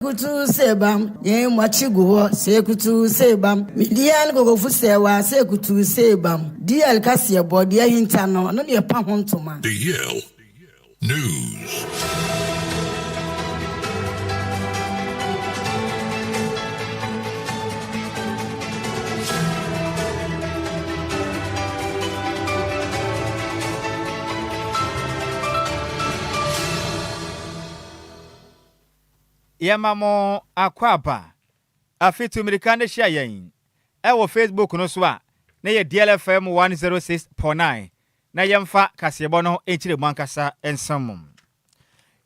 Kutu sebam, ye mwachigo, se kutu sebam. Midian go fusewa, se kutu sebam. DL Cassia body hintano, no near Pahontoma. DL News. Yamamo akwapa afitu American shayen ewo Facebook no so a na ye DLFM 106.9 na yemfa kasebo no enchire mwankasa ensam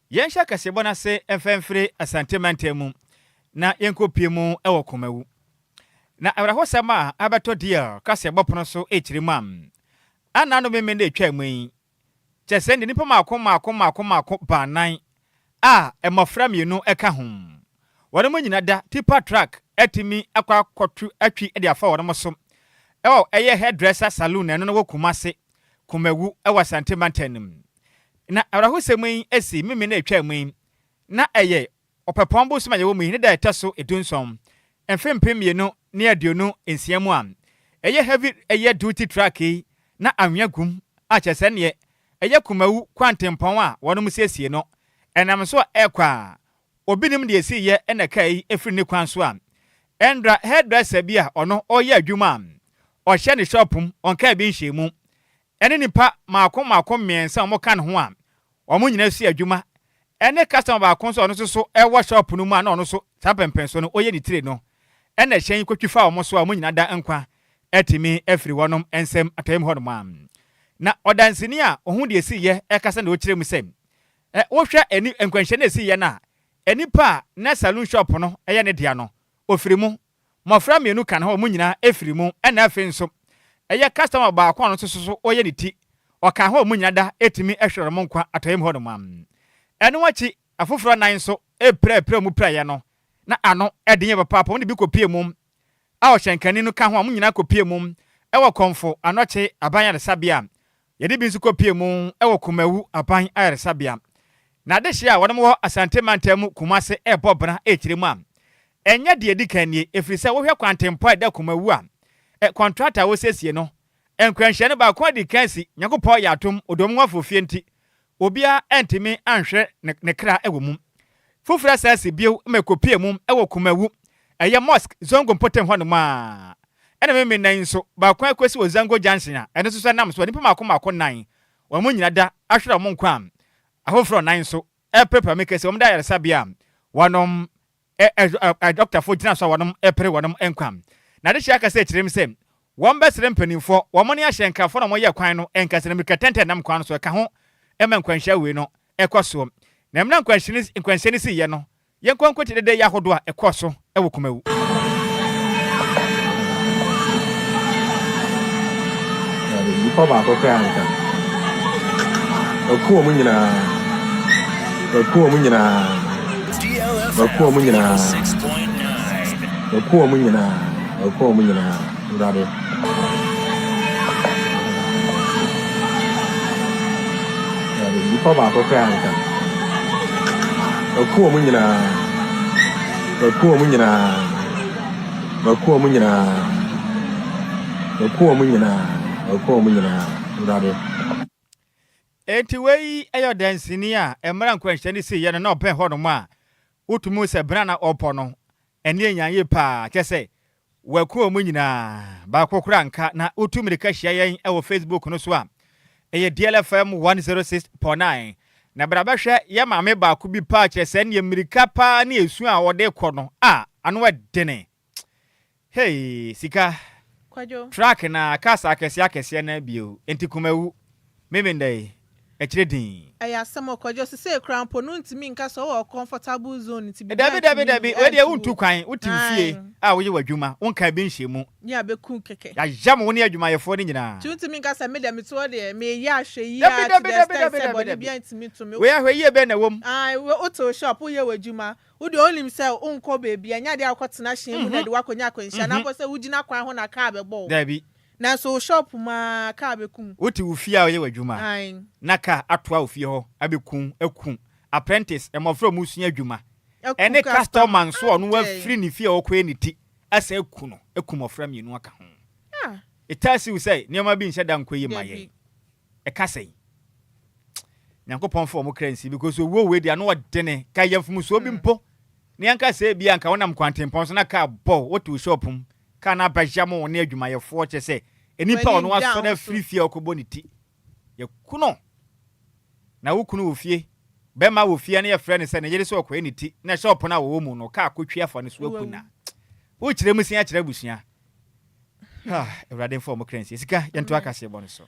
yensha kasebo na se emfemfre asantemantem na yenkopie mu ewo komawu na awrahosama abeto dia kasebo pono so echire mam ana no meme na etwa mui chese ndi nipa mako banan emofra mienu eka hom wona mo nyina da tipa track etimi akwa kotu atwi e de afa wona mo so eye hairdresser saloon eno no wokumase kumawu ewa santemantanim na arahosem yi esi meme na etwa mu na eye opepombo sima ye wo mu ne da etaso edunsom emfempem mienu ne aduonu ensiamu am eye heavy eye duty track yi na anwagum a chese ne eye kumawu kwantempon a wona mo siesie no enam so ekwa obinim de esi ye ena kai efri ne kwan so a endra hairdresser bi a ono oye adwuma o hye ne shopum onka bi nhyiemu ene nipa maako miensa mo kan ho a omo nyina si adwuma ene customer ba kon so ono so ewo shop no mu a na ono so tapempen so no oye ni tire no ena hyen kwatwifa omo so a mo nyina da nkwa etimi efri wonom ensem atayem hodom am na odansini a ohun de esi ye ekasa na o kire mu sem wohwa eni enkwanhye na esi ye na enipa na saloon shop no eye ne dia no ofirimu mofra mienu kan ho munyina efirimu ena afi nso eye customer ba akwa no so oye ne ti oka ho munyina da etimi ehwere mo nkwa atoyem ho no mam eno wachi afoforo nan so epre mu pra ye no na ano edenye papa mo ne bi kopie mum a o hyenkani no ka ho munyina kopie mum ewo konfo anoche abanya de sabia ye de bi nso kopie mum ewo komawu aban ayre sabia na de hye a wonmo ho asantemantam kumase ebobra ekiremu am enya de edikan nie efrise wo hwe kwantempo eda kumawu a contractor wo sesie no enkwanhye ne ba kwa dikansi nyakopo yatom odom wafofie nti obia entimi anhwe ne kra ewo mum fufura sase bio mekopie mum ewo kumawu eye mosque zongo mpotem ho no ma ena meme nan so ba kwa kwesi wo zango junction a ene so nam so nipa mako nan wo mo nyina da ahwera mo nkwa am ahofro nan so prepare make se omda yaresa bia wonom doctor for gina so wonom pre wonom enkwam na de hia ka se kirem se won besere mpanimfo wo ne ahyenka fo na mo ye kwan no enkasere mika tenten nam kwan so ka ho ema nkwanhya we no ekoso na emna nkwanhye ni si ye no ye nkwankwati de ya hodo a ekoso ewo kumawu Nipa ba ko kra nka okuo mu nyina ndade nipa ba ko kra nka okuo mu nyina ndade enti wei eyo dansini a emra nkwanhye ne si ye no na open hodom a utumu se brana opo no ene enyanyi pa kese wakuo mu nyina ba kokura nka na utumirika hia yen ewo Facebook no so a eye DLFM 106.9 na brabahwe ye maame ba ko bi pa kese ne mirika pa ne esu a wode kɔ no ano wadene hey sika Kwadwo track na kasa akese na bio enti kumawu memendai echredin aya samo Kwadwo se krampo no ntimi nka so wo comfortable zone ti bi dabi we de untu kwan utimfie wo ye wadwuma wonka bi nhyiemu ya beku keke ya jam woni adwuma yefo ni nyina ntimi nka sa media meto de me ya hwe yi a de bi ntimi to me we ahwe yi be na wom we auto shop wo ye wadwuma wo de only say unko baby anya de akotena hye mu na de wakonya akwanhya na bo se wugina kwan ho na ka bebo dabi na so shop ma ka bekum wuti ufia wo ye wadwuma na ka atoa ufie ho abekun akun apprentice emofro musua adwuma ene customer so no wa free ni fie okwe ni ti asa eku no ekumofra mienu aka ho it tells you say niam bi nhye da nkoyi maye e ka sei nyankopon for mo currency because wo we dia no odene ka yamfum so bi mpo ne anka say bi anka wonam kwantempon so na ka bo what to shop ka na bajia mo ne adwumayefo che say enipa ono aso na free fie okobo ni ti ye kuno na wo kunu wo fie be ma wo fie na ye frɛ ne say ne yere so okwa ni ti na shop na wo mu no ka akotwi afo ne so akuna wo kire musia kire busia Ewrade for mo currency sika yento akase bo no so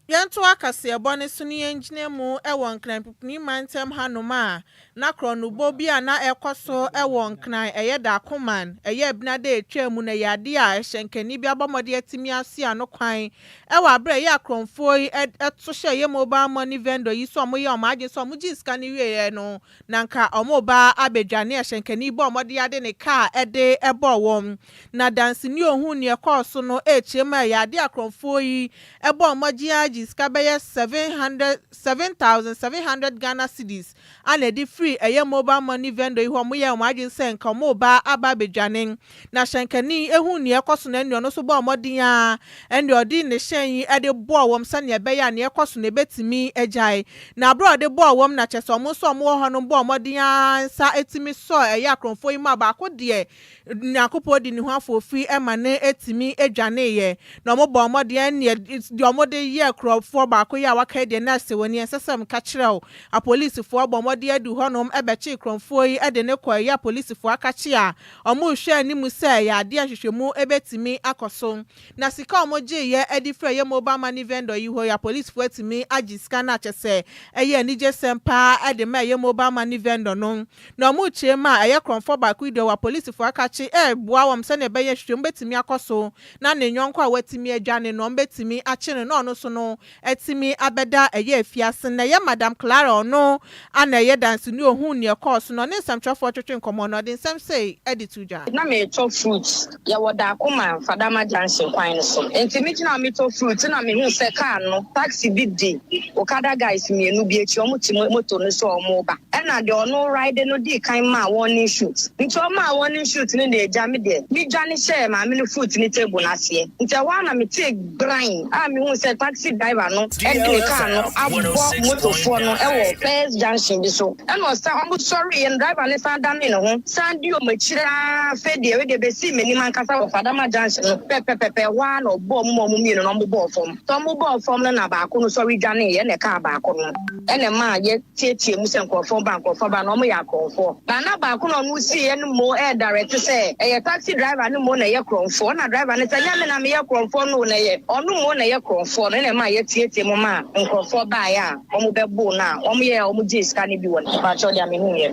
Yanto akase ebone so ne engineer mu ewo nkran pipni mantem hanoma na kronubo bia na ekoso ewo nkran da koman ebina da etwa mu na yade a ehyenkani bia bomode atimi ase ano kwan ewa abra ye akronfo eto hye ye mobile money vendor yi so moye omaje so moji scan wie no nanka omoba abedwane ehyenkani bo omode ade ne car ede ebo wom na dance ni ohun ne ekoso no echema yade akronfo yi ebo Adjoa Agyei Sikapa 7,700 Ghana cedis and edi free mobile money vendor iho mo ye omaje sen ka mo ba aba bedwane na shenkani ehu ne ekoso na nnuo no so ba omodin a ende odi ne hyen yi ede bo wom sane ebe ya ne ekoso ne betimi agyae na bro de bo wom na cheso mo so mo ho no bo omodin a sa etimi so akronfo yi ma ba ko de nyakopo di ne ho afofi emane etimi adwane ye na mo bo omodin ne di omode ye crop ba ko ya waka de na se woni ensesem ka kireo a police fo bomode adu honom ebechi kronfo yi ede ne kwa ya police fo aka chi a omo hwe animu se ya ade ahwehwemu ebetimi akoso na sika omoje ye edi frɛ ye mobile money vendor yi ho ya police fo etimi Agyei Sikapa na chese eye nije sempa ede ma ye mobile money vendor no na omo chie ma eye kronfo ba ko ido wa police fo aka chi boa wom se ne be ye hwehwemu betimi akoso na ne nyonko a watimi adwane no betimi achine no no so no etimi abeda eye afiase na ye madam Clara ono ana ye dance ni ohun ne course no ne samtwafo twetwe nkomo no de nsem say edituja na me chop fruits ya woda akoma fadama junction kwan so entimi kina me chop fruit na me hu se car no taxi big day okada guys mienu bi echi omo ti moto no so omo ba na de ono ride no di kan ma warning shoot nti o ma warning shoot ni na eja me de mi dwane share ma me no fruit ni table na se nti wa na me take grind me hu se taxi driver no ede car no abo moto for no ewo first junction bi so no say I'm sorry and driver ne san dan no ho san di o machira fede we de be si meni man kasa wo fadama junction no pepepepe wa no bo mo mi no mo bo fom to mo bo fom na ba ko no sorry dwane ye ne car ba ko no ene ma ye tietie mu se nkofo ba no mo ya konfo ba na ba ko no mu si ye no mo direct say e taxi driver no mo na ye kronfo na driver ne say me na me ye kronfo no na ye onu mo na ye kronfo ne ma ye tietie mo ma nkofo ba ya omo bebo na omo ye omo Agyei Sikapa ni bi won ba cho dia me hu ye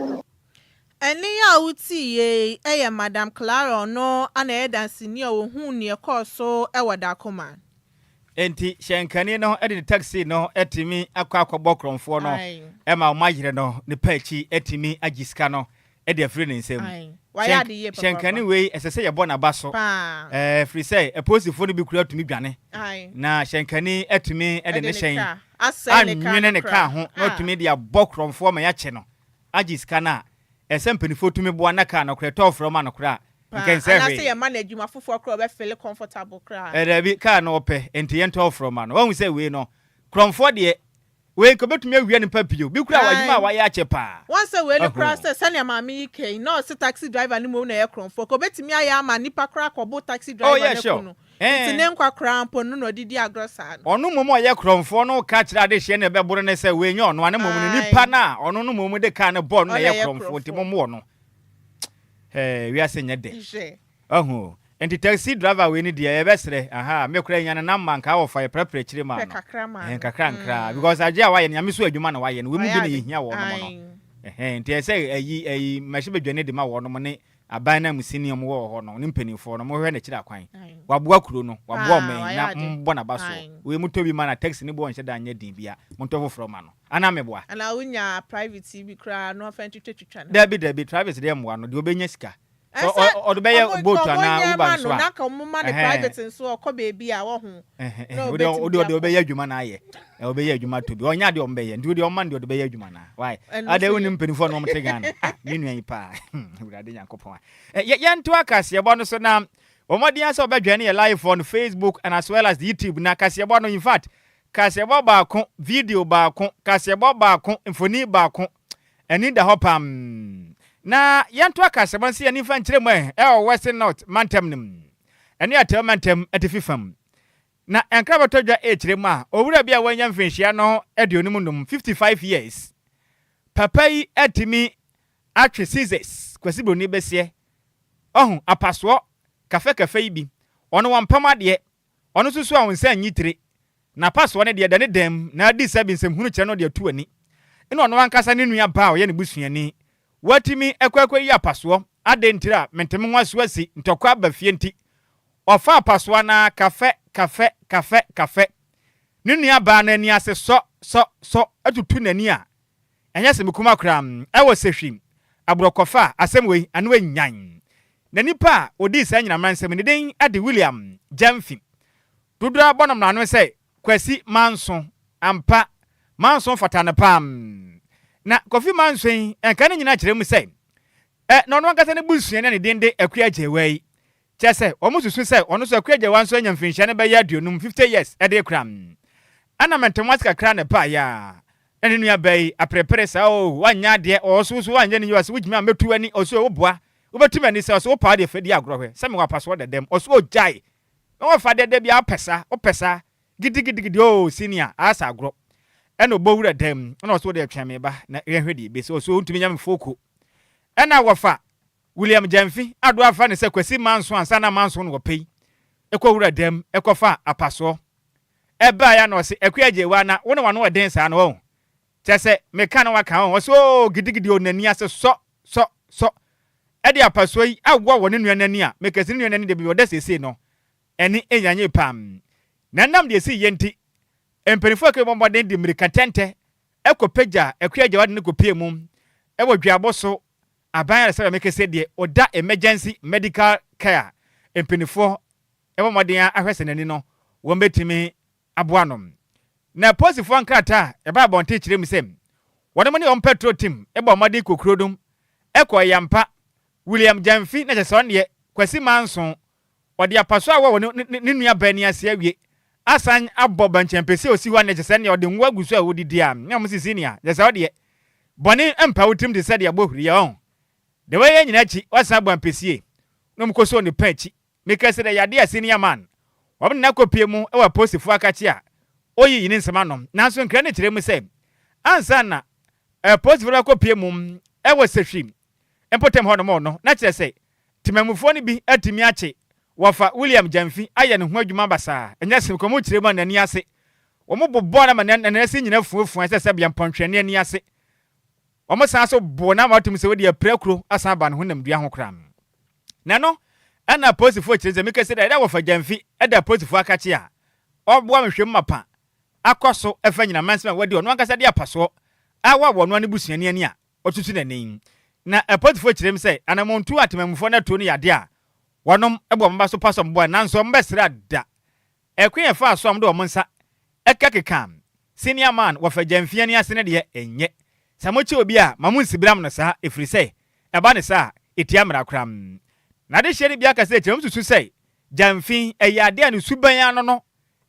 eni ya uti ye madam Clara no ana ye dance ni ohun ne course ewoda koma enti shenkani no ede taxi no etimi akwa kronfo no ema omagire no ne pachi etimi Agyei Sikapa no ede afri ne nsem shenkani we esese ye bona baso free say eposifo no bi kura tumi dwane na shenkani etimi ede ne hyen anwene ne ka ho no tumi dia bokronfo ma ya che no Agyei Sikapa na esempenifo tumi bo na ka no kura tofro ma no kura nkense na say ye manage ma fofo kura be feel comfortable kura bi ka no ope enti ye tofro ma no won say we no kronfo de we ko betumi awia ne papio bi kura wadwuma wa ya che pa once we no kura say senior mama ke no say taxi driver ni mo na ye kronfo ko betumi aya ma nipa kura ko bo taxi driver ne kuno tine nkwa kura mpo no didi agrosa onu momo ye kronfo no ka kira de hye ne be boro ne say we nya ono ane momo ni nipa na ono no momo de ka ne bo no ye kronfo ti momo no we asenya de enti taxi driver we ni de ye besre me kura nya na manka wo fa ye prepare chire ma no kakra nkra because Agyei wa ye nyame so adwuma na wa ye no we mu bi ne yehia wo no enti ye say ayi mahye bedwane de ma wo no ne aban na musini om wo ho no ne mpanifo no mo hwe na kira kwan waboa kuro no waboa men na mbo na baso we mu tobi ma na taxi ne bo nhyɛ da anya din bia mo to foforo ma no ana meboa ana unya private bi kra no fan twetwa dabi private de mo no de obenya sika or the bay boat na uba so na ka mo ma ne private so okọ baby a wo ho no do obey adwuma na ye obey adwuma to bi onya de ombey ndu de omman de obey adwuma na why ade woni mpenifo no mte Ghana me nuan pa urade Yakopon ye nto akase bo no so na omodian so obedwane ye live on Facebook and as well as YouTube na akase bo no in fact kasebo baako video baako kasebo baako mfoni baako eni da hopam na yanto akasebo nsi ani fa nkyere mu Western North mantem nim eni atel mantem atififam na Enquires todwa ekyere mu a owura bia wanya mfinhia no aduonum num 55 years papa yi atimi atwe scissors kwasi broni besie ohun apaso kafe yi bi ono wampam ade ono susu a wonsa nyitire na paso ne de dane dem na di sabin hunu kye no de atu ani eno ono ankasa ne nua ba o ye ne busuani watimi ekwekwe yi apaso adentira mentem nwaso asi ntokwa ba fie nti ofa paso na kafe ne nua ba na ani ase so atutu nani a enya se mekuma kram ewo sehwim abrokofa asemwe anu anyan na nipa odi sa nyina mansem ne den ade William Jamfi dudura bonam na anu se kwasi manso ampa manso fatane pam na kofi manso enka ne nyina kire mu sei na ono ankasa ne busuane ne dende akua Agyei chese omususu sei ono so akua Agyei wanso anya mfinhia ne be ya aduonum 50 years ede kram ana mentemas kakra ne pa ya ene nua bai aprepere sa o wanya de osusu wanya ne yose wujima metu ani oso oboa wobetuma ni se oso opa de fedi agorɔ se me wa paso de dem oso ojai no fa de bia opesa gidi o senior asa agro eno bowura dem na so de twame ba na ehwedi be so ntumi nyam foko ena wofa William Jamfi ado afa ne se kwasi manso ansa na manso no wopei ekowura dem ekofa apaso eba ya no se akua Agyei wa na wona wano den sa no wo chese meka na waka wo so gidi onani ase so ede apaso yi agwo wo ne nuanani a mekasi ne nuanani de bi oda sese no eni enyanye pam nanam de si yenti empenifo ke bomboden di mirikatente ekopeja akua Agyei wa de ne kopie mum ewo dwaboso aban ya sebe mekese de oda emergency medical care empenifo bomboden ahwese nani no wo betimi aboanom na posifo nkrata eba bonte kire misem wonemo ne on petrol team bomboden kokrodum ekoyampa William Jamfi na cheson de kwasi manso odi apaso a wo ne nua bani ase awie asan aboba nchempese osi hwa na chese ne odi nwa gusu a wodidi a na mo sisi nia chese odi boni empa wotim de sade abohuri ya on de we nyina chi wasan bampesie no mkoso ne panchi mekase de yade a senior man wobne na kopie mu e wa posifu akachi a oyi yini nsema no nanso nkra ne kire mu se ansa na posifu la kopie mu e wa sehwim empotem ho no mo no na kire se timamufo ne bi atimi ache wafa William Jamfi aye ne ho adwuma basa enya sim komo kire mu anani ase wo mo bobbo na manana se nyina fufu ase bia mpontwene ani ase wo mo san so bo na matum se wodi aprakuro asan ba ne ho namdua ho kram na no ana posifo kire ze mekase da wafa Jamfi eda posifo akache a obo amhwem mapa akoso efa nyina mansema wadi ono ankasa de apaso awa wo no ane busuani ani a otutu nanin na posifo kire m se anamontu atemamufo na to no yade a wonom ebo mba so paso mbo nanso mbesra da ekwen fa aso amdo omonsa ekakekam senior man wafa Jamfi ani ase ne de enye samochi obi a mamunsibram no sa efrise eba ne sa etiamra kram na de hye bia kase kyerem susu sei Jamfi eyade anu suban ano no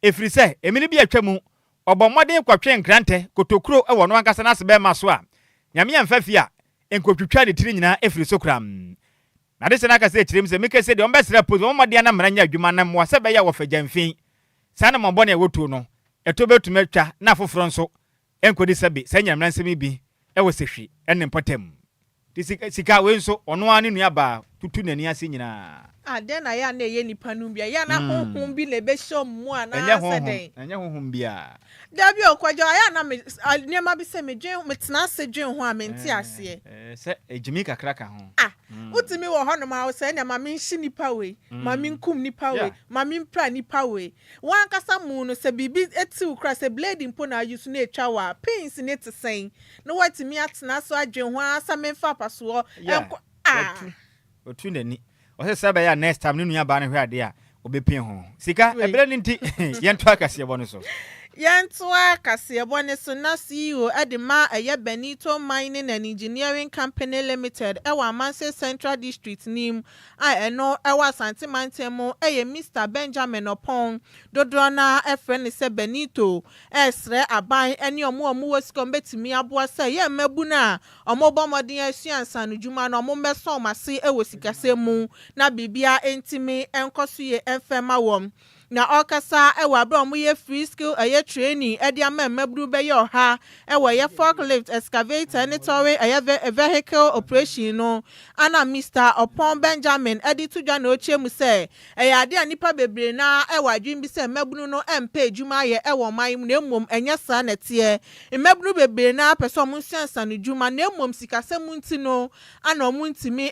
efrise emini bia atwamu obomode kwatwe nkrante kotokuro e wono ankasa na sebe maso a nyame amfafi a enkotwitwa de tiri nyina efriso kram na de se na kase kyerem se mekase de ombesra pozo omode na mranya adwuma na mo sebe ya wafa Jamfi sana mo bone wotu no etobetumetwa na foforo nso enkodi sebe sanya mransemi bi ewo sehwi enne potem sika we nso ono ane nuaba tutu nani ase nyina den na ya na ye nipa nu bia ya na honhom bi le be shom mu ana seden enya honhom bia da bi okwajo ya na me niam bi se me dwen metena ase dwen ho a menti ase se ejimi kakra ka ho utimi wo ho no ma se na ma menhyi nipa we ma menkum nipa we ma menpra nipa we wan kasa mu no se bibi eti ukra se blade impo na use na etwa wa pins ne tesen no watimi atena so adwen ho asa memfa paso otu nani ose sebe ya next time nunu ya ba ne hwe ade a obepin ho sika ebere ni nti yento akase bo no so Yantua Kasiabone Suna CEO Edima Aya Benito Mining and Engineering Company Limited, Ewa Manse Central District Nim, I know Ewa Santimantemo, Mr. Benjamin Opon, Dodrona, Efren se Benito, Esre Abai, and your more moves combet me abwa say, Ye Mebuna, or Mobomodia Sian San Juma, no Mombeso, Masi, Ewosikasemu, na Bibia Entime, and Kosuye Enfema Wom. Na okasa ewa bro mu ye free skill training e dia mabru be ye oha ewa ye forklift excavator ne towe vehicle operation no ana Mr. Opon Benjamin edi tudwa na ochie mu se ade anipa bebre na ewa adwin bi se mabru no empa adwuma ye ewa man mu na mmom enye sa na tie mabru bebre na person mu nsansa no dwuma na mmom sikasem nti no ana omuntimi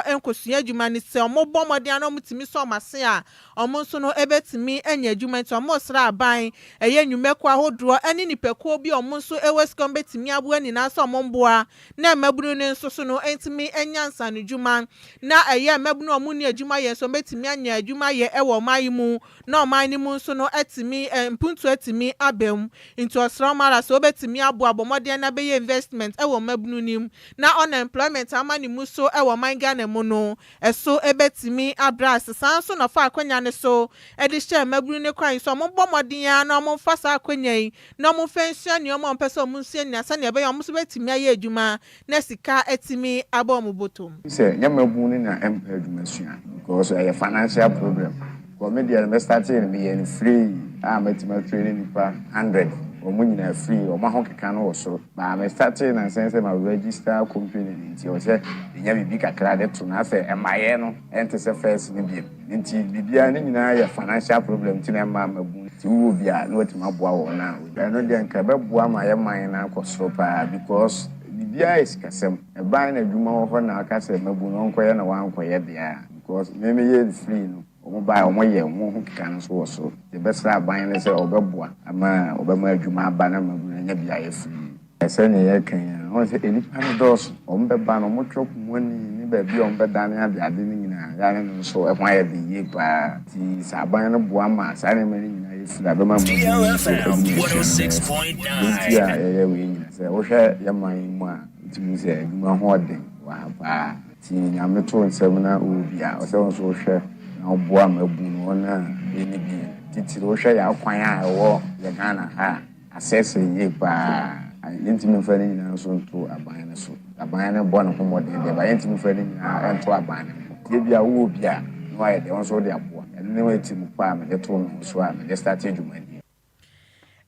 enkosua adwuma ni se omobomode ana omutimi so mase a omonso no mi enya adwuma nti omosra aban eye nwumeko ahodro ene nipekuo bi omonso eweskom betimi abo ani na so omomboa na mabunu ne nso so no entimi enya nsa no adwuma na eye mabunu omuni adwuma ye so betimi anya adwuma ye ewo man mu na oman ni mu nso no etimi mpuntu etimi abem nti osra mara so betimi abo abomode na be investment ewo mabunu nim na unemployment amani mu so ewo man Ghana mu no eso ebetimi abras sanso na fa akwanya ne so edisha maburu ne kwan so mo bomodin ya na mo fasa akwanya yi na mo fensia ne mo mpese mo nsia ne asa ne be ya mo so betimi aye adwuma na sika etimi abom botom say nya maburu ne na empa adwuma sua because a financial problem ko me dia me starting me in free metima training nipa 100 omunyina free o ma ho keka no so ba me starting na sense ma register company nti o say nya bibi kakra de to na say emaye no ente se first ni bi nti bibia ni nyina ya financial problem ti na ma mabu ti wo bia no wetima boa wo na no de nka be boa ma ye man na akosoro pa because bibia is kasem e ban na adwuma wo ho na aka say mabu no nkoye na wan koye dia because me ye free no omoba omoye mo ho kika no so the best aban ne say obeboa ama obema adwuma aba na mabu nya bia ye free ese ne ye kan o say enipa no dos ombeba no mo twop mo ni ba bi ombeda ne ade ni nyina ya ne so e ho aye de ye pa ti saban no boa ma sa ne mani nyina ye free abema mo DLFM 106.9 ya ye we nyina say wo hwe ye man mu a ti mu say adwuma ho ode wa pa ti nyame to nsem na obia o say won so hwe na oboa mabu no na eni bi titiro hwe ya kwan a ewo ye Ghana ha asese ye pa yentimi fa ni nyina so nto aban ne so aban ne bo no homode de ba yentimi fa ni nyina ento aban ne ye bia wo bia no aye de won so de aboa ene we timu pa me de to no so a me de start adwumani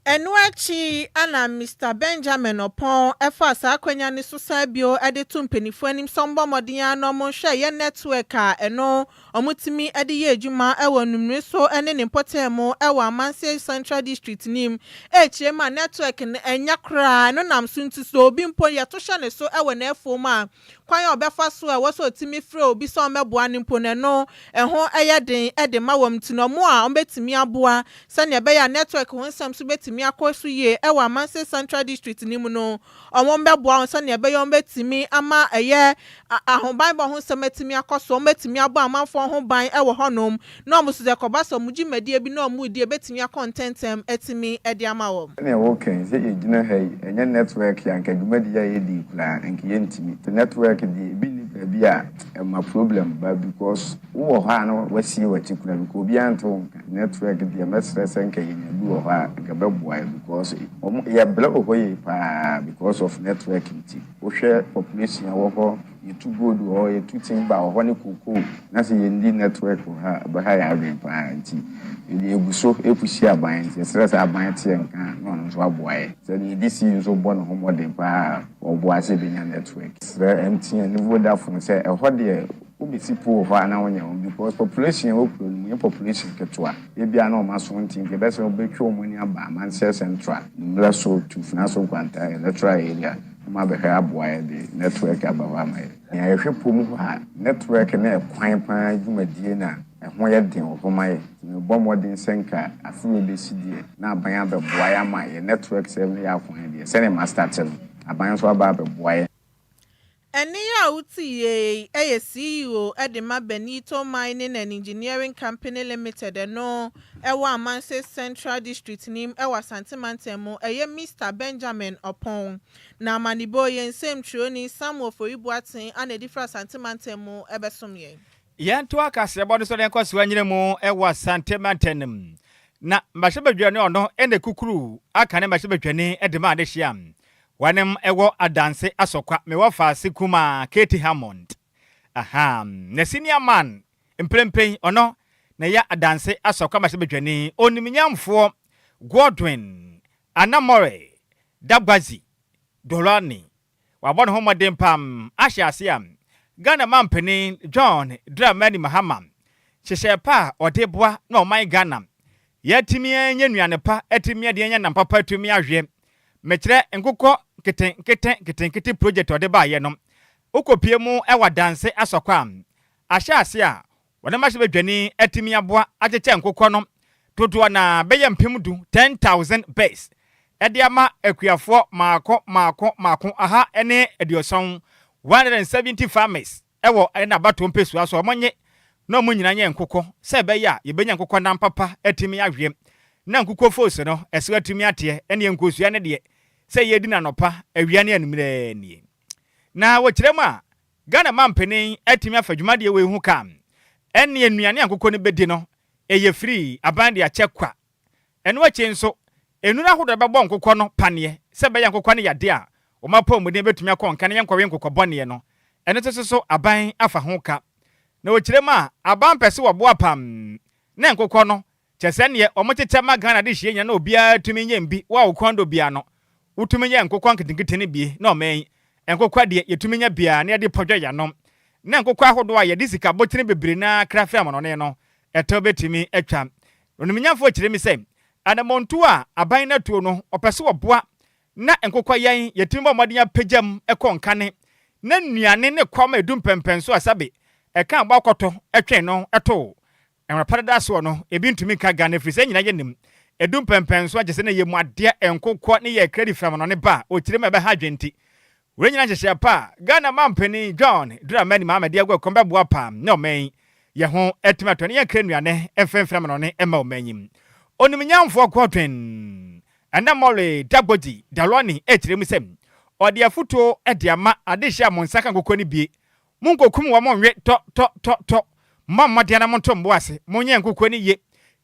Enuachi ana Mr. Benjamin Opon efa sa akwanya ne so sabio ede to mpanifo anim sombo modin no mo hwe ye network a eno omutimi ede ye adwuma ewo numre so ene ne potemo ewo Amanse Central District nim echema network ne enya kra no nam so nti so obi mpo ye to hwe ne so ewo na efoma kwan ya obefa so ewo so otimi frɛ obi so meboa ne mpo ne no eho eyeden ede ma wam ti no mo a ombetimi aboa sane ebe ya network ho nsam so betimi akosu ye ewa Amanse Central District ni mu no omombeboa onsa ne ebe yom betimi ama eye ahoban bo ho semetimi akoso ombetimi abo amanfo ho ban ewo honom na omusu de kobaso muji medie bi na omudi betimi akontentem etimi edi ama wo ne wo kan se ejina hai enye network ya nka dwumadi ya ye di kula enke yentimi the network di bi ni bi a ma problem ba because wo ha no wasi wati kula because obi anto network di mesrese nka yenya bi wo ha nka beboa because ya blow hoye pa because of networking wo share population wo ho you too good or you too thing ba ho ne koko na se yendi network ha ba ha ya ren pa nti ye eguso epusi aban nti stress aban tie nka no so aboae se ni disi nso bo no homode pa oboa se benya network se MTN ni Vodafone se e ho de obisi po ho ana wonya because population wo problem population ketwa e bia na o maso ntin ke be se obetwa omani aba Amanse Central mla so to financial kwanta electoral area ma be ha aboae de network abawa mai ya hwepo mu ha network na e kwan pa dwumadie na ho ye den ho mai bo modern senka afuro be sidie na aban abeboa ya mai network 7 ya kwan de se ne master tel aban so aba abeboa Enia uti a CEO Edema Benito Mining and Engineering Company Limited no ewa Amanse Central District nim ewa Santimantemo eye Mr. Benjamin Opon na manibo yen same troni Samuel for Ibuatin and a different Santimantemo ebesomye. Yan to akase bodo so den kwaso anyire mu ewa Santimantenem na mbashebadwane ono ene kukuru aka ne mbashebadwane edema ade hyiam wanem ewo adanse asokwa mewo faase kuma Katie Hammond na senior man mprempen ono na ya adanse asokwa mbashebadwane oniminyamfo Godwin Anamore Dabgazi Dolani wabon homodem pam ahyasiam Ghana mampeni John Dramani Mahama Cheshepa odeboa na oman Ghana yatimi enye nuane pa atimi de enye nampapa atimi ahwe mekire nkokɔ keten project odeba ye no ukopie mu ewa danse asokwa ahyase a wona mahye badwani atimi aboa acheche nkokɔ no dodoa na beye mpemdu 10,000 base ede ama akuafo maako aha ene edioson 170 farmers ewo na bato mpesu aso omonye na mu nyina nye nkokɔ se be ya ye benya nkokɔ na papa atimi ahwe na nkokɔ fose no ese atimi ate ene nkosua ne de se ye di na nopa awia ne anumre nie na wo kiremu a Ghana mampeni atimi afadwuma de we hu kam ene anuane nkokɔ ne bedi no eye free aban de achekwa ene wache nso enu na hodo bebo nkokɔ no pane se be ya nkokɔ ne yade a o mapo mu de betumi akɔ nka ne yankɔwe nkokɔ bɔne no ene so aban afa ho ka na wo kiremu a aban pese wo boa pam na nkokɔ no kyese ne o mokyekye ma Ghana de hye nya na obia tumi nya mbi wa wo kondo bia no utumi nya nkokɔ nketenkete ne bie na o man nkokɔ de yetumi nya bia na de podwo ya no na nkokɔ ahodo a ye de sika botene bebre na krafe amonone no eto betumi atwa oniminyafo kiremi se adamontu a aban na tuo no opese wo boa na nkokɔ yan yetumi ba modenya pejam ekɔ nkane na nuane ne kwama edum pempenso asabe eka agba kɔtɔ etwen no eto enrapada so no ebi ntumi ka Ghana frisa nyina yenim edum pempenso agese na yemu ade nkokɔ ne ye credit from no ne ba o kirem ebe ha dwenti we nyina hyehye pa Ghana mampeni John Dramani Mahama de agwa kombe boa pam na omen ye ho etimato ne ye kra nuane emfemfem no ne ema omanyim oniminyamfo Godwin Anamore Dabgazi Dolani ekirem sem odi afuto ediama adehia monsaka nkokɔ ne bie munkokum wa monwe to mamma dia na montombo ase monye nkokɔ ne ye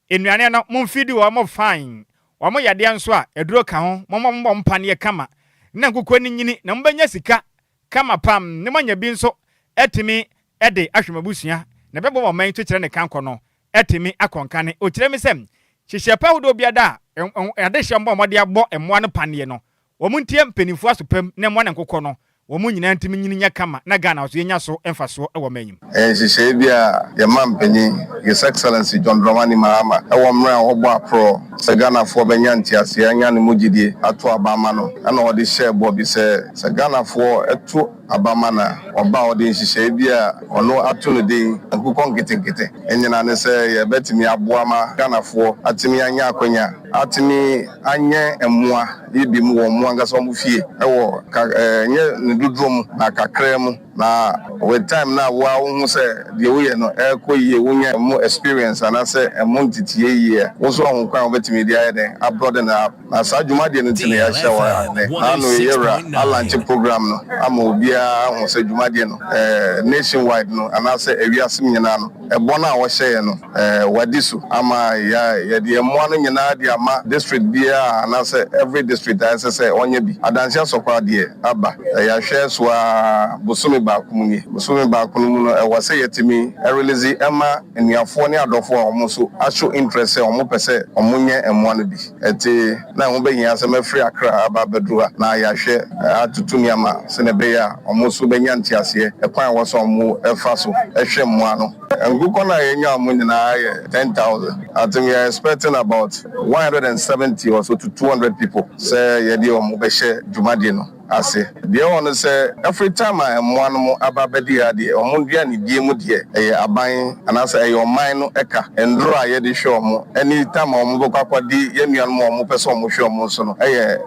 enuane no monfidi wa mo fine wa mo yade anso a eduro ka ho mommo mpane kama na nkokɔ ne nyini na mbanya sika kama pam ne manya bi nso etimi ede ahwemabusua na bebo mo man to kire ne kankɔ no etimi akonkane o kire mi sem hyehyapa hodo biada adehia mbo mo de abo emmoa no pane no wo muntie mpenifo asopam na emmoa na nkokɔ no wo mu nyina ntimi nyininya kama na Ghana so yenya so emfaso ewo manyim hyehyɛ bia ye mampeni His Excellency John Dramani Mahama ewo mra obo apro se Ghana fo benya ntiase anya ne mugidie ato abama no ana ode hye bo bi se Ghana fo eto abama na oba ode hyehyɛ bia ono ato no den nkokɔ nketenkete enyina ne se ye betimi aboa ma Ghana fo atimi anya akonya atimi anye emmoa ibi mu wo mu anga so mu fie ewo nye dudrom na kakrem na with time na wa hu se de wo ye no ekoyie wonya mu experience ana se emontitiye ye wo so ho kwan obetimi dia ye den abroad na sajuma de no tine ya hye wa ne anu yera alanche program no ama obia ho se juma de no nationwide no ana se ewiasem nyina no ebo na wo hye ye no wadisu ama ya de emo no nyina de ama district bia ana se every district ase se onye bi adansia sokwa de aba ya hwe so a bosome ba kumunye bosome ba kunu no wase yetimi release ema eniafo ne adofo omo so asho interest omo pese omonye emo no bi eti na ho beyin asem free akra aba bedua na ya hwe atutumi ama se ne be ya omo so benya ntiase ekwan wo so omo efa so ehwe mo ano ngukọ na yenya omo nyina 10,000 I think we are expecting about 170 or so to 200 people say ye dey omo be hye jumade no ase de on say every time I am one mo ababedi ade omundua ne die mu de aban anasa oman no eka endro aye de show mo anytime ombo kwakwadi yenuan mo mo pese omo show mo so no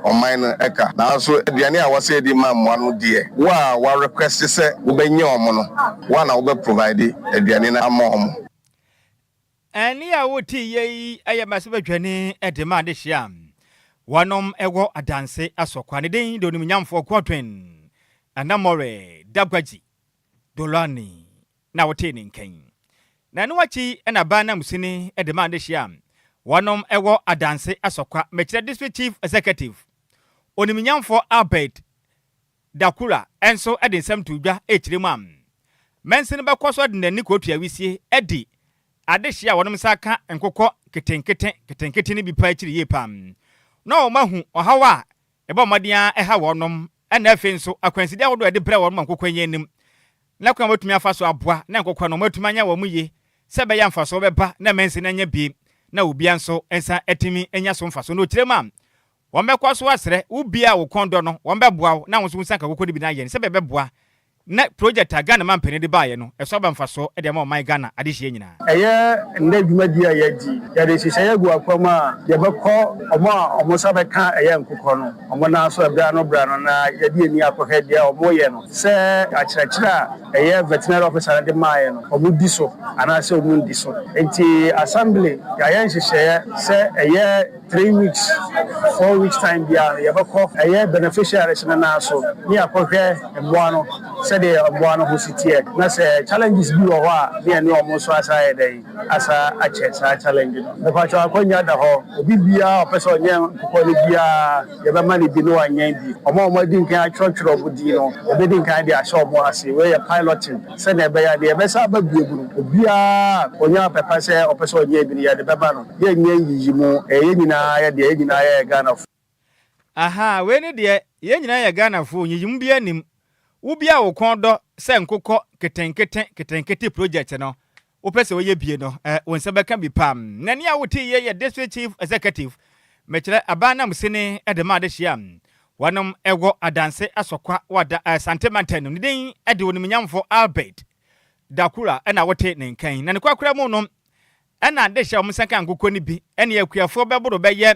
oman no eka na so aduane a wase di ma mo no de wa request say wo benye omo no wa na wo be provide aduane na ama omo ani a woti yi aye masebadwane edema de hia wanom ewo adanse asokwa ne den do nimnyamfo kwotwen anamore dabgaji dolani na wote ne nkan na no wachi na ba na musini edema de hia wanom ewo adanse asokwa mechire district chief executive onimnyamfo Albert Dakura enso ede nsem tudwa echiremam mensin be kwaso de nani kotua wisie edi adehia wonom saka enkokọ ketenkete ni bi pa echiri yepam no mahu ohawa ebe omadia eha wonom na afi nso akwanside awodo ede pre wonom enkokọ yenim na kwa matumi afaso aboa na enkokọ no matumi anya wo muye sebe ya mfaso beba na mensin anya bi na obi anso ensa etimi enya so mfaso no chiremam womekwaso asre ubia wo kondo no wombeboa na wo so nsanka kokodi bi na ye sebe beboa na project Ghana man pene de baye no eso ba mfaso e de ma my Ghana adehye nyina nda dwumadi a yadi ya de hyehyɛ gu akwama ye bekɔ omo sa beka nkokɔ no omo na so ebra no na yadi ani akɔhɛ dia omo ye no sɛ akyerɛkyerɛ veterinary officer de maye no omo di so ana sɛ omo ndi so enti assembly ya nhyehyɛ sɛ 3 weeks 4 weeks time bia ye bekɔ beneficiaries na so ni akɔhɛ mboa no de oboano hositie na se challenges bi wo a ne ne omo so asa yedai asa ache sa challenge no fa cho akonya da ho obi bia opese onye kokọ le bia ye be mani bi no anyan bi omo di nkan achọchọrọ budi no obi di nkan de asho omo ase we ye piloting se na be ya de be sa ba bieguru obia onya pepa se opese onye bi ya de be ba no ye nyen yiyimu ye nyina ya de ye nyina ya Ghana aha we ne de ye nyina ya Ghana fu yiyimu bia nim ubia wo kondo se nkokọ ketenkete project no opese wo ye bie no wonse beka bi pam nani a wote ye district chief executive mechire abana musene edema de hia wanom ewo adanse asokwa wada santemanten no den ede wonimnyamfo Albert Dakura na wote ne nkan na ne kwakura mu no na de hia omsaka nkokọ ni bi ene akuafo beboro beye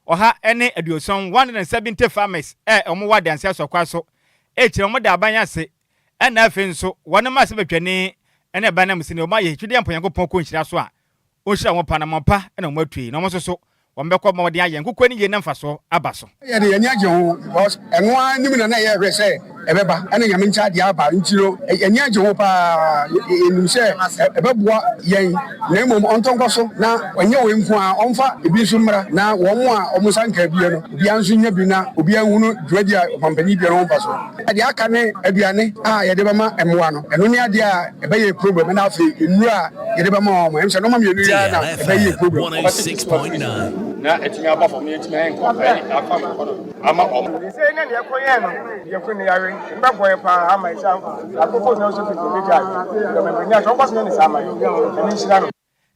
oha ene aduoson 170 farmers omo wadanse asokwa so echire mo da abanya se na afi nso wona ma se betwane na ba na musini o ma ye twide ampanyankopon ko nhyira so a o hyira wo panampa na mo atui na mo so wombekọ ma wode aye nkokọ ni ye na mfaso abaso ye de ye agye ho because eno anim na ye hwe se ebeba ene nyame ncha de aba nchiro ye agye ho pa enim se ebeboa yen na emom ontonko so na onye we nko a onfa ebi so mmra na wo mo a omusanka bie no obi anso nya bi na obi anhunu dwadi a pampani bie no mfaso ade aka ne aduane a ye de bema emoa no eno ne ade a ebe ye problem na afi enura ye de bema o emse no ma mienu ya na ebe ye problem 106.9 na etimi aba for me etimi enko afa me kono ama om say na de koye no de ko ni yare mba boy pa ama isa akoko na so fiti meja de me nya so kwaso ni sama ni nshira no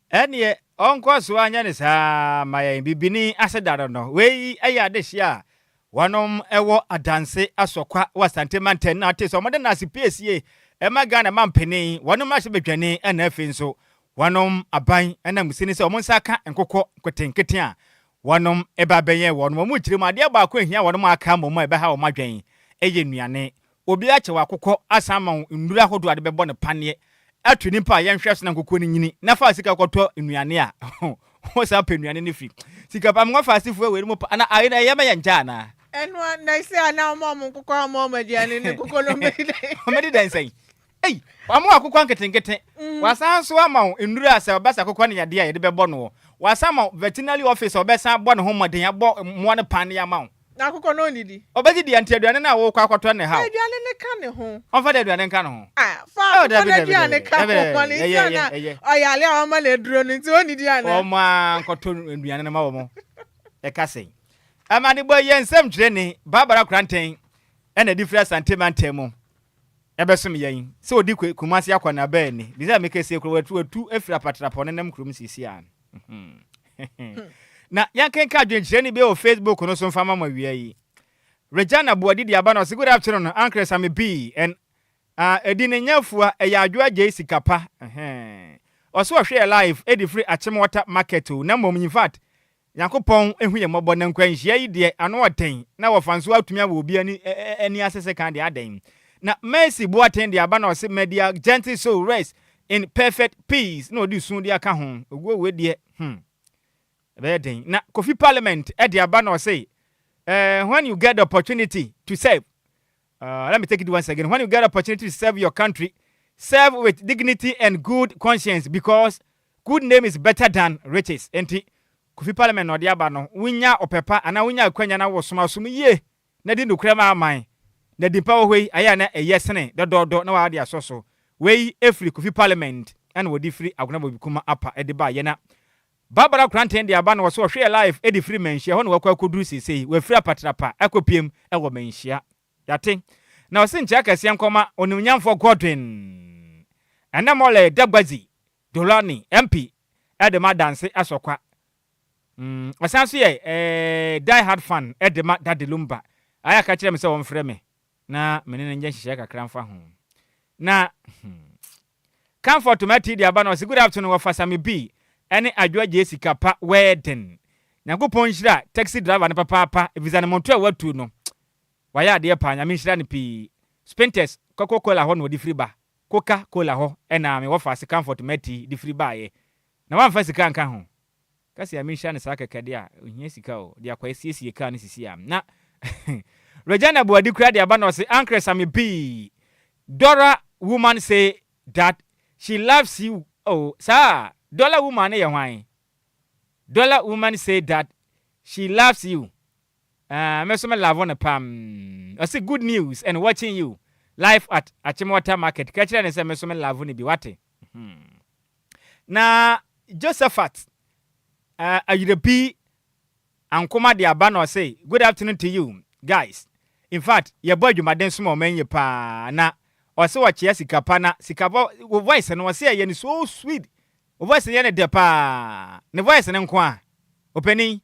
ene onko so anya ni sa maye bibini asedaro no we aya de hia wanom ewo adanse asokwa wasantemanten na teso mo de na CPSA ema Ghana mampeni wanom ahye bedwane na afi nso wanom aban na musini se omo nsaka nkokọ kwetenkete a wanom eba benye wanom mu kyire mu ade ba ko ehia wanom aka momo ebe ha o madwen eye nuane obi ache wakokọ asama ndura hodo ade bebo ne panie atu nipa ye nhwe so na nkokọ ni nyini na fa sika kọtọ nuane a ho sa pa nuane ne fi sika pa mo fa sifu we mu pa na ayi na ye me nja na enwa na ise ana mo nkokọ mo madiane ne kokọ no medi dan sai ei wamu akokọ nketenkete wasanso ama ndura se obasa akokọ ne yade a ye de bebo no wasama veterinary officer obesa abo ne ho moden abo mo ne pan ya ma na akokọ no nidi obedi di anti aduane na wo kwa akọtọ ne ha aduane ne ka ne ho onfa de aduane nka ne ho fa aduane ka ho ni sana oyale a ma le duro ni ti onidi ana o ma akọtọ aduane ne ma wo mo e ka sei amani boy ye nsem twire ni Barbara Kranten ena different sentiment mu ebesom yen se odi kumasi akwana ba ni bisa meke se kro watu efira patrapo ne nem krom sisi an na yankenka adwenkyere ni be o Facebook no so mfama ma wiya yi Regina Boadi di abano say good afternoon Uncle Sammy B and edine nyafua Adjoa Agyei Sikapa also share live edi free Achimota market na mom in fact Yakopon ehu ye mobo na nkwanhia yi de ano oten na wofanso atumi awo obi ani asese kan de aden na Mercy Boaten de abano say media gentle soul rest in perfect peace no di sun de aka ho ogwo we de Bedin. Na Kofi Parliament at the Abano say, when you get the opportunity to serve, let me take it once again. When you get the opportunity to serve your country, serve with dignity and good conscience because good name is better than riches. Enti Kofi Parliament or the Abano, winya opepa, and winya kwenya na wasuma sumi ye. Nadi no krema amai. Nadi power way, ayana a yesene, the door no idea so. Way every Kofi Parliament and would free agunabo bikuma apa ediba yena. Barbara Cranton the Abano was so share life Eddie Freeman share on work could do say we free patrapa ekopiem e wo menhia that thing now since Jack as yankoma onunyam for Godwin and na mole Dagbazi Dolani MP at the dance asokwa asanso ye die hard fan at the that the Lumba aya ka kire me say won frɛ me na menene nje hihia kakra mfa ho na comfort mati the Abano say good afternoon wa Sammy B Any Adjoa Agyei Sikapa wedding. Nyankopon hira taxi driver ne papa visa ne monto watu no. Waya de pa nyame hira ne pi. Spinters Coca-Cola ho no di free ba. Coca-Cola ho na me wo fa se comfort mati di free ba ye. Na wan fa sika nka ho. Kasi ya me hira ne saka kade a ohia sika o dia kwa siesie ka ne sisi am. Na Regina Boadi kura de aba no se Uncle Sammy B. Dora woman say that she loves you. Oh, sir. Dollar woman ye why? Dollar woman say that she loves you. Mesome love on a pam. I say good news and watching you live at Achimota Market. Catch and say mesome love on be wate. Na Josephat Ayudebi Ankoma de Abano say good afternoon to you guys. In fact, your boy you maden small men ye pa na also watch Sikapa na Sikapa voice and was say so sweet. Voice yene depa. Ne voice ne nkwa. Openi.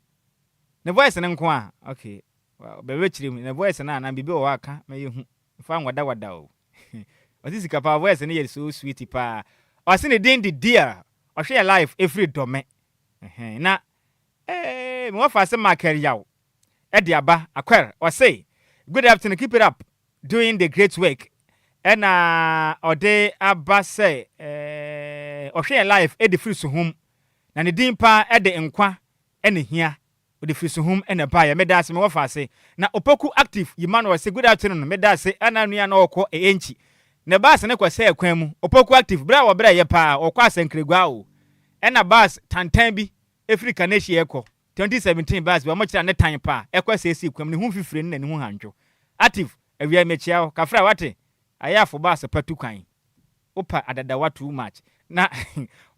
Ne voice ne nkwa. Okay. Well, be wechiri ne voice na bibi o aka me yehu. Fa wada o. Oti Sikapa voice ne ye so sweet pa. O se ne den di dear. O hwe life every dome. Na me wa fa se market yaw. E de aba akwere. O say good afternoon, keep it up doing the great work. And ode aba say ohwe life e de free so home na ne din pa e de enkwa e ne hia o de free so home e ne ba ya meda se me wo fa se na opoku active Emmanuel say good afternoon meda se ana nua na okọ enchi ne ba se ne kwase ekwan mu opoku active bra wo bra ye pa okọ asenkregwa o e na bas tantan bi Africa na hie ekọ 2017 bas bi mo kira ne tan pa ekọ se esi ekwan ne hu fifire ne ne hu hanjo active awia mechia o kafra wate ayafo bas patu kan opa adadawa too much na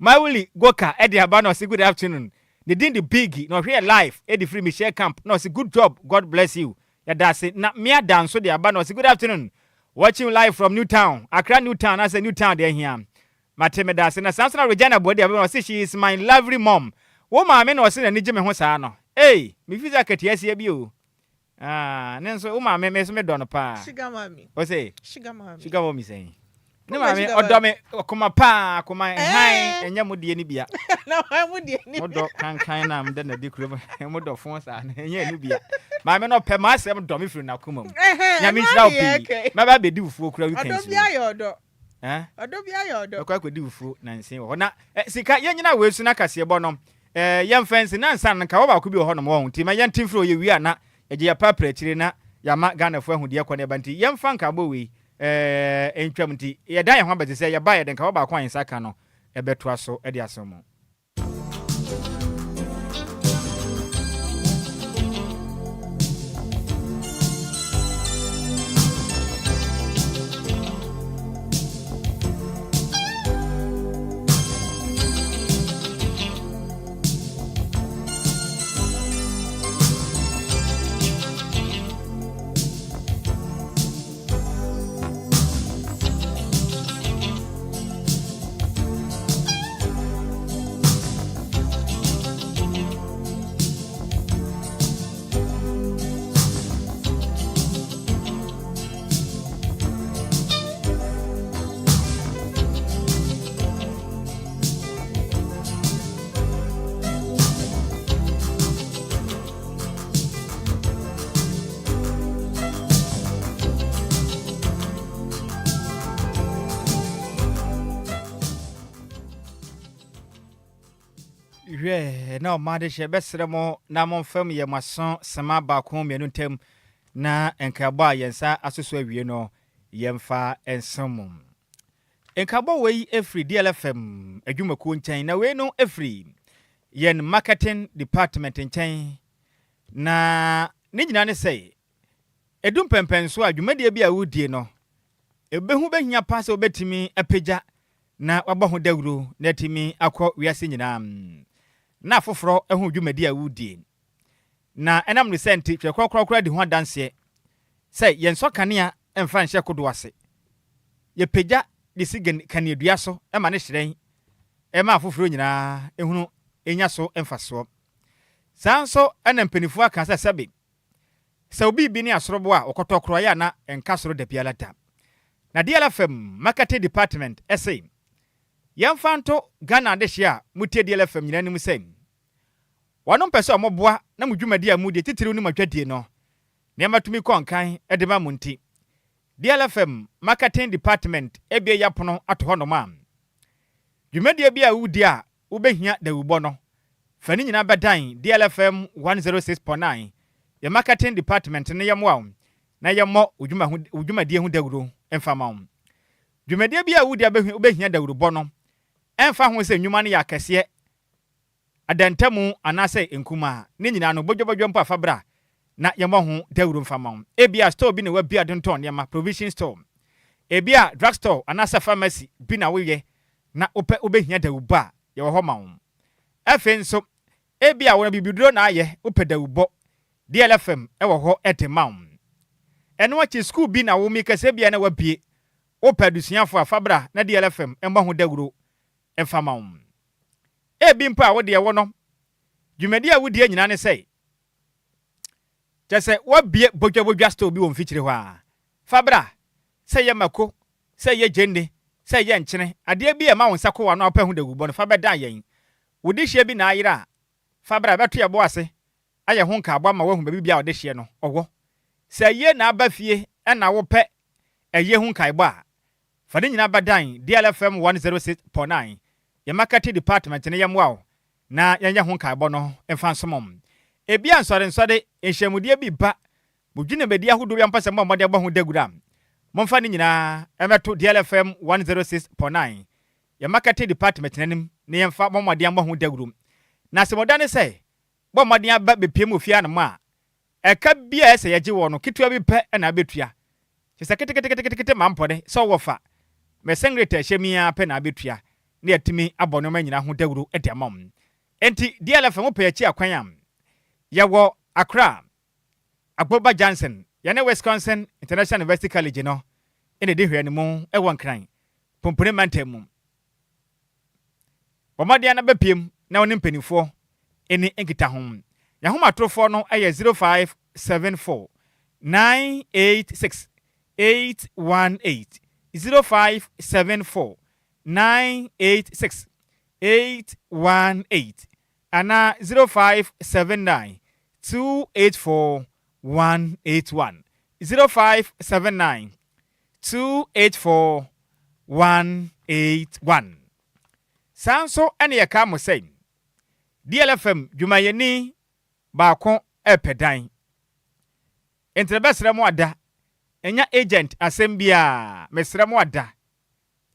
Mawuli Goka Eddie Abano say good afternoon. They did the big no here live Eddie Free Michelle Camp. No say good job. God bless you. Ya that's it. Na me dance so the Abano say good afternoon. Watching live from Newtown. Accra Newtown. I say Newtown there here. Mateme that's na Samson Regina Boadi Abano say she is my lovely mom. Wo ma me no say na nije me ho sa no. Hey, me visa ketiasi bi o. Nenso wo ma me so me don pa. Sugar mommy. O say Sugar mommy. Sugar mommy say. Ne ma me odo me koma pa koma han enya modie ni bia na wa modie ni odo kan na mde na di kuro modo fon sa na enya ni bia ma me no pe ma asem do me firi na koma mu nya me hira obi ma ba be di ufuo kura weekend odo bia ye odo odo bia ye odo kwa di ufuo na nsen wo na sika ye nyina we su na kase bo no ye mfensi na nsan nka wo ba ko bi ho no mo ho ti ma ye ntimfro ye wi ana ye ya papra chire na ya ma Ghana fo ahudie kwa ne banti ye mfa nka bo we entwam nti ye dan ye ho abete se ye ba ye den ka wo ba kwa yin saka no ebeto aso e de asomo Yeah, no, Madisha, Besseremo, Namon Fem, ye mason, Sama Bakum, Yenuntem, na Enkaba, Yensa, Associate, you know, Yemfa, and Samum. Enkaba way every DLFM, a Juma Kuntain, na we no every Yen marketing department in Chain. Na Nijana say, Edum Pempen, so you may be a wood, you know. A behuben ya pass over to me a peja, na wabahu degru, netimi, a quote, we are singing. Na foforo ehu dwumadi a wudie na enam ne senti hwe krokro di ho danse say yen so kanea emfa nhye kodo ase ye pegya de sigen kanedua so e ma ne hyeren e ma foforo nyina ehunu enya so emfa so sanso ena mpanifu aka sa sabe sa obi bi ne asorobo a okotokro ya na enka soro da pialata na DLFM marketing department essay Yamfanto Ghana dehia mutie DLFM nyina nim sem. Wanom pese omoboa na mudwumadi a mudie titiriw ni matwadie no. Ne matumi konkan edeba munti. DLFM marketing department ebie yapono ato honom am. Dwumadi bia wudi a ubehia da ubo no. Fani nyina bedan DLFM 106.9. Ye marketing department ne yamwa na yammo udwumadi hu dawuro emfama. Dwumadi bia wudi a ubehia da ubo no. Enfa ho se nnwuma ne yakese adantamu anase enkuma ne nyina no bodwobodwo mpa fabra na yemo ho dawuru mfama ebia store bi ne wa bia donton ne ma provision store ebia drug store anase pharmacy bi na woye na obehia dawuba ye wo ho ma wo afen so ebia wona bibiduro na aye opedawubo DLFM e wo ho etema eno achi school bi na wo mi kase bia na wabie opedusiafo afabra na DLFM embo ho dawuru efama ebi mpa wo de wo no dwumadi a wodi anyina ne sei jese wabie bodwabodwa store bi wo mfikyire ho a fabra sei ye mako sei ye jende sei ye nkyene ade bi e ma wo nsako wa no apa hu dagubo no fabeda yen wodi hye bi na ayira fabra beto ye bo ase aye ho nka abo ma wahu ba bibia wode hye no owo sei ye na aba fie na wo pe eye hu nka ibo a fade nyina badan DLFM 106.9 ye marketing department ne yamwa na yanya ho nkaabo no emfa nsomom ebia nsore enhyemude bi ba budwine bedi ahodo ya mpase mmode abo ho dagura momfa ne nyina emeto DLFM 106.9 ye marketing department nanim ne yemfa momode abo ho daguru na semoda ne se bomode aba bepiem ofia no ma eka bia ese yeje wo no kitua bi pe na betua chese ketekete mampode so wofa mesengreta hyemia pe na betua ne yatimi abono manyina ho dawuru ediamam enti DLFM opeyachi akwan am yawo Accra Agboba Johnson yana Wisconsin International University College no ene de hwɛ ne mu ɛwɔ nkran pompone mantemu bomade na bepiem na woni mpanifo ene enkita ho ya ho matrofo no ɛyɛ 0574 986 818 0574 986 818 ana 0579 284 181 0579 284 181 Sanso ene yeka mo say DLFM dwumayeni baako epedan entrebesremo ada enya agent asem bia mesremo ada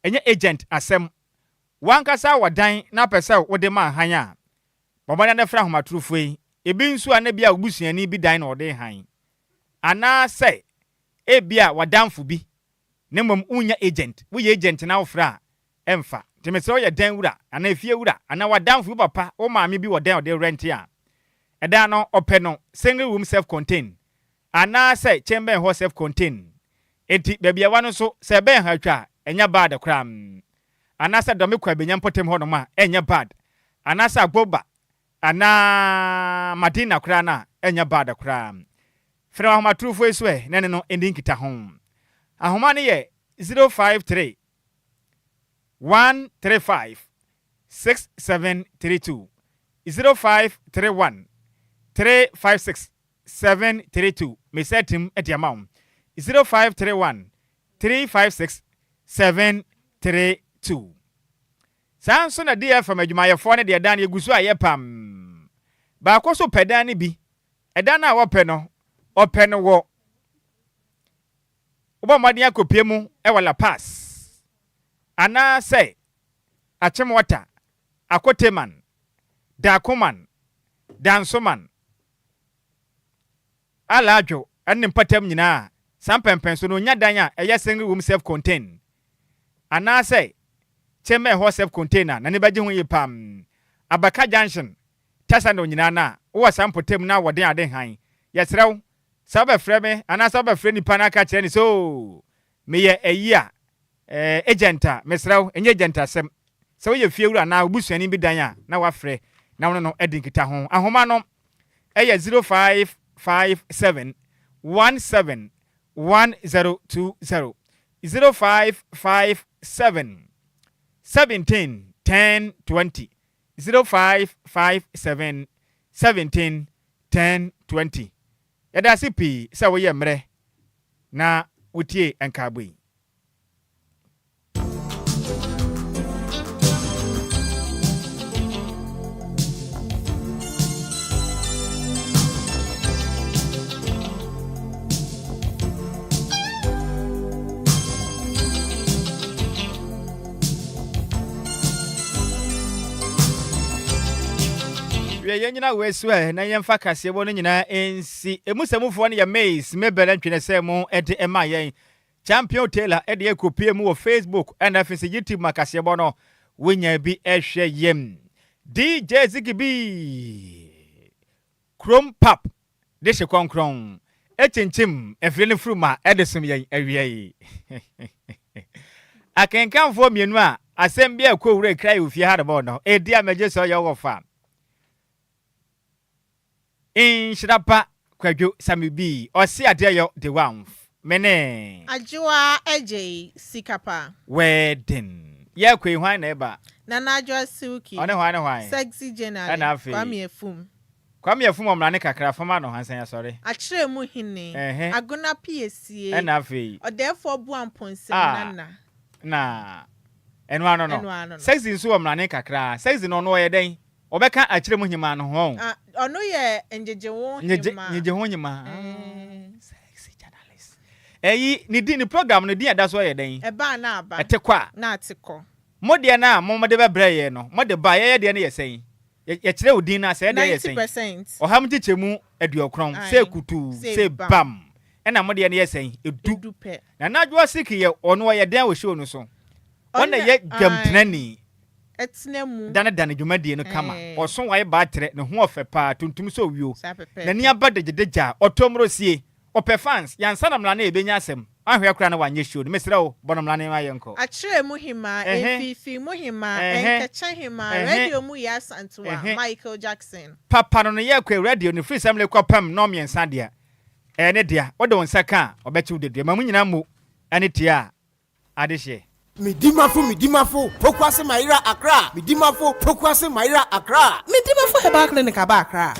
enya agent asem wankasa wadan na pese wode ma han a bobana na fra homatrofo yi ebi nsu ana bia obusuani bi dan na wode han ana se ebia wadanfo bi ne mom unya agent wo ye agent na wo fra emfa temese wo ye dan wura ana efie wura ana wadanfo papa wo maame bi wodan ode rent a eda no ope no single room self contained ana se chamber ho self contained enti bebia wa no so se ben ha twa enya bad kram ana se domi kwa benya potem ho no ma enya bad ana se agboba ana madina kra na enya bad kram fra ho matrufo esu e nene no ending kita ho ahoma ne ye 053 135 6732 0531 356 732 mesetim etiamam 0531 356 732 Sanso na DLFM adwumayefo ne de dan eguso aye pam. Ba akoso pedan ne bi. Edan na wope no, ope no wo. Oba made akopie mu e wala pass. Ana say achem water, akoteman, dakoman, dansoman. Ala adwo enne mpatam nyina sampempen so no nya dan a eye single room self contain. Ana say cheme ho self container na ne baje ho yi pam. Abaka junction tasa no nyina na wo sampotem na wode ade han. Yesrew sabe freme ana sabe freni panaka kire ni so me ye ayi a agenta mesrew enye agenta sem se wo ye fiewura na obusuani bi dan a na wafre na wono no edinkita ho ahoma no eye 0557 17 1020 0557 17 1020 0557 17 1020 Yada sipi sa wo ye mre na utie enkabui. Yenyina weswe na yemfa kasebo no nyina ensi emusemufo ne ya maze mebele ntwene semo ede ema yen champion tailor ede ekopie mu wo Facebook and afisi YouTube makasebo no wonya bi ehwe yem DJ Zigibi Chrome Pap de she konkron echinchim efre ne fruma ede som yen awie akenkanfo mienu a asem bia kwowure krai ofie hadebo no edi amaje so yo wofa Nhyiraba Kwadwo Sammy osi adeyo the one mene Adjoa Agyei Sikapa wedding ye kwe hwan na eba na Adjoa Silky one hwan sexy general kwame afum omrane kakra fama no hansan ya sori akire mu hine agona piesie na afi odefo bu amponsem na enu ano no sexy nso omrane kakra sexy no no ye den obeka akire mu hima no ho ono ye enjejewo hima njejewo hima sexy journalist ni di ni program no di ada so ye den eba na aba etekwa na ateko mode na mo de bebre ye no mode ba ye de na ye sen ye kire odin na se de ye sen 90% oham chichemu aduokron se kutu se bam na mode na ye sen edu na Adjoa Sikapa ye ono ye den wo show no so ona ye gamtenani etnemu dana dwumadie no kama oso waye ba tere ne ho ofepa tuntum so wio na ni abadegedeja otomrosie ope fans yansa na mla na ebenya asem ahwe akura na wanye show mesra o bonomla na mayenko akire muhima efifi muhima enkecha hima radio mu ya santua Michael Jackson papa no ye kwa radio ne free samle kwapam no miensa dia ne dia wode wonsa ka obechi wode ma munyina mu ane tia adehye Midimafo, Pokwase Maira Accra. Midimafo, Pokwase Maira Accra. Midimafo Heba Clinic Accra.